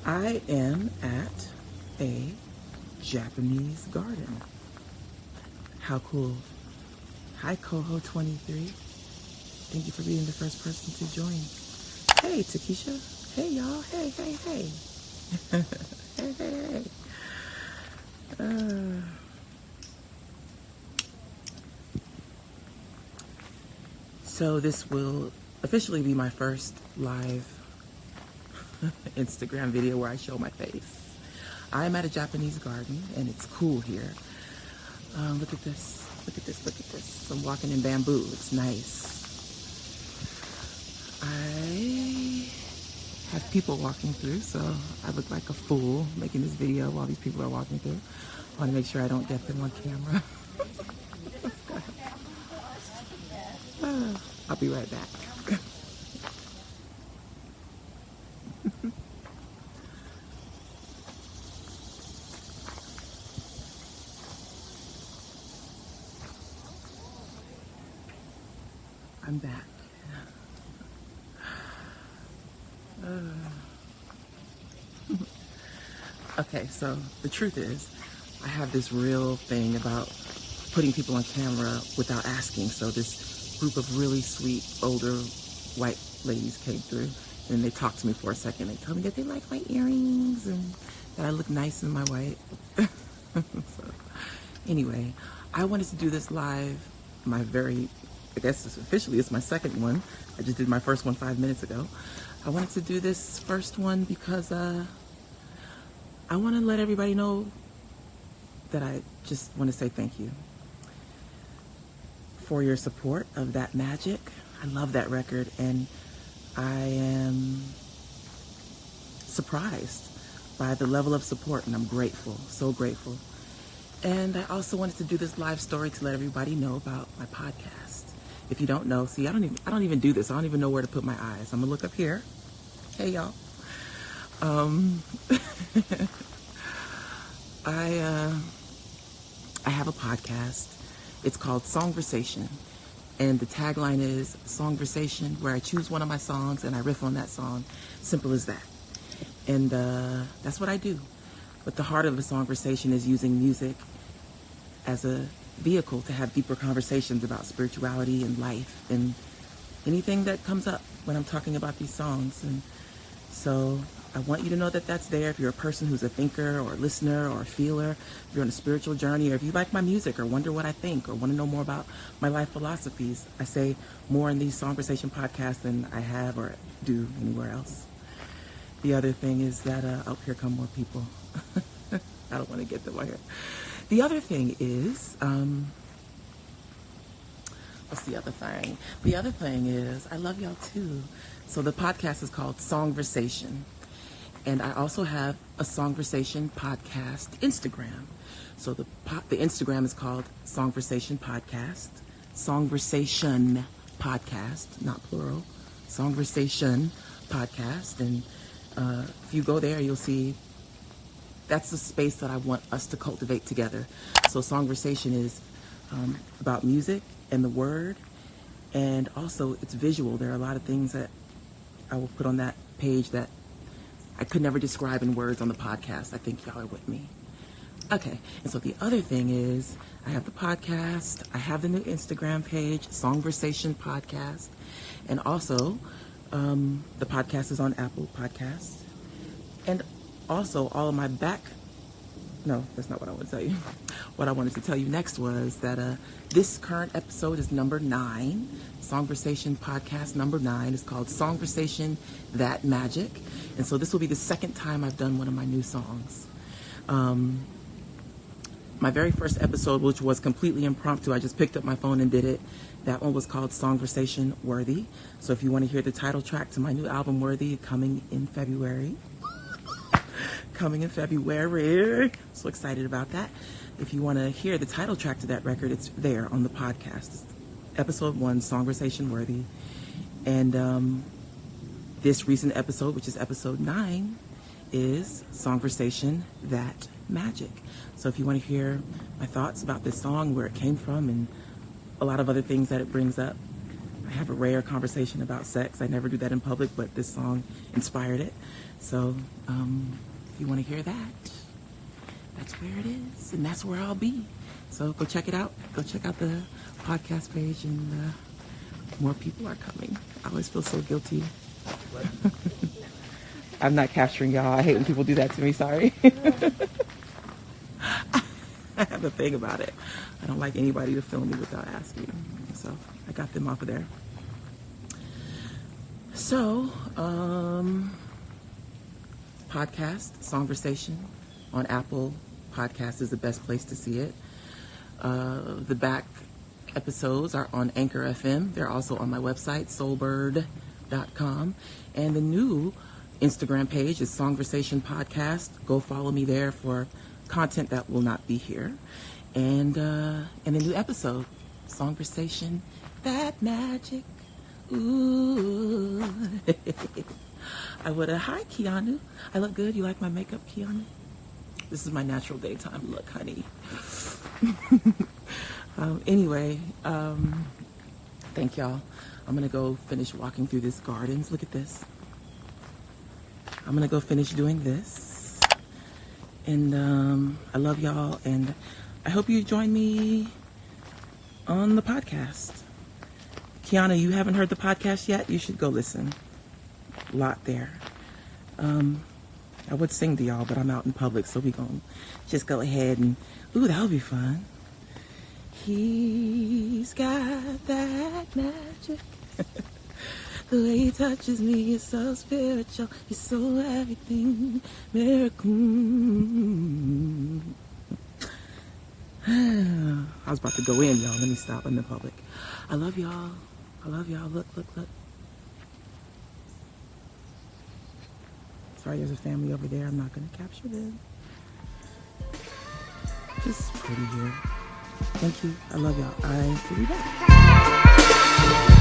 I am at a Japanese garden. How cool. Hi, Coho23. Thank you for being the first person to join. Hey, Takesha. Hey, y'all. Hey, hey, hey. Hey, hey, hey. So this will officially be my first live Instagram video where I show my face. I'm at a Japanese garden and it's cool here. Look at this, look at this, look at this. I'm walking in bamboo, it's nice. I have people walking through, so I look like a fool making this video while these people are walking through. I want to make sure I don't get them on camera. I'll be right back. I'm back. Okay, so the truth is, I have this real thing about putting people on camera without asking. So this group of really sweet older white ladies came through and they talked to me for a second. They told me that they like my earrings and that I look nice in my white. So anyway, I wanted to do this live. I guess officially it's my second one. I just did my first one 5 minutes ago. I wanted to do this first one because I want to let everybody know that I just want to say thank you for your support of That Magic. I love that record and I am surprised by the level of support and I'm grateful, so grateful. And I also wanted to do this live story to let everybody know about my podcast. If you don't know, see, I don't even do this. I don't even know where to put my eyes. I'm gonna look up here. Hey y'all. I have a podcast. It's called Songversation. And the tagline is Songversation, where I choose one of my songs and I riff on that song. Simple as that. And that's what I do. But the heart of a songversation is using music as a vehicle to have deeper conversations about spirituality and life and anything that comes up when I'm talking about these songs. And so I want you to know that that's there. If you're a person who's a thinker or a listener or a feeler, if you're on a spiritual journey, or if you like my music or wonder what I think or want to know more about my life philosophies, I say more in these Songversation podcasts than I have or do anywhere else. The other thing is that, oh, here come more people. I don't want to get them on here. The other thing is, what's the other thing? The other thing is, I love y'all too. So the podcast is called Songversation. And I also have a Songversation podcast Instagram. So the Instagram is called Songversation Podcast. Songversation Podcast, not plural. Songversation Podcast. And if you go there, you'll see that's the space that I want us to cultivate together. So Songversation is about music and the word, and also it's visual. There are a lot of things that I will put on that page that I could never describe in words on the podcast. I think y'all are with me. Okay, and so the other thing is I have the podcast, I have the new Instagram page, Songversation Podcast, and also the podcast is on Apple Podcasts. And also all of my no, that's not what I want to tell you. What I wanted to tell you next was that this current episode is number 9. Songversation podcast number 9 is called Songversation That Magic. And so this will be the second time I've done one of my new songs. My very first episode, which was completely impromptu, I just picked up my phone and did it. That one was called Songversation Worthy. So if you want to hear the title track to my new album, Worthy, coming in February. So excited about that. If you want to hear the title track to that record, it's there on the podcast. Episode 1, Songversation Worthy. And this recent episode, which is episode 9, is Songversation That Magic. So if you want to hear my thoughts about this song, where it came from, and a lot of other things that it brings up, I have a rare conversation about sex. I never do that in public, but this song inspired it. So if you want to hear that, that's where it is, and that's where I'll be. So go check it out. Go check out the podcast page, and more people are coming. I always feel so guilty. I'm not capturing y'all. I hate when people do that to me. Sorry. I have a thing about it. I don't like anybody to film me without asking. So I got them off of there. So, podcast, songversation on Apple Podcasts is the best place to see it. The back episodes are on Anchor FM. They're also on my website, soulbird.com. And the new Instagram page is Songversation Podcast. Go follow me there for content that will not be here. And the new episode, Songversation, that magic. Ooh. I would have, hi, Keanu. I look good. You like my makeup, Keanu? This is my natural daytime look, honey. Anyway, thank y'all. I'm going to go finish walking through this gardens. Look at this. I'm going to go finish doing this. And I love y'all. And I hope you join me on the podcast. Kiana, you haven't heard the podcast yet? You should go listen. A lot there. I would sing to y'all, but I'm out in public, so we gonna just go ahead and, ooh, that'll be fun. He's got that magic. The way he touches me is so spiritual. He's so everything. Miracle. I was about to go in, y'all. Let me stop. I'm in public. I love y'all. I love y'all. Look, look, look. Sorry, there's a family over there. I'm not going to capture them. Just pretty here. Thank you. I love y'all. I will be back.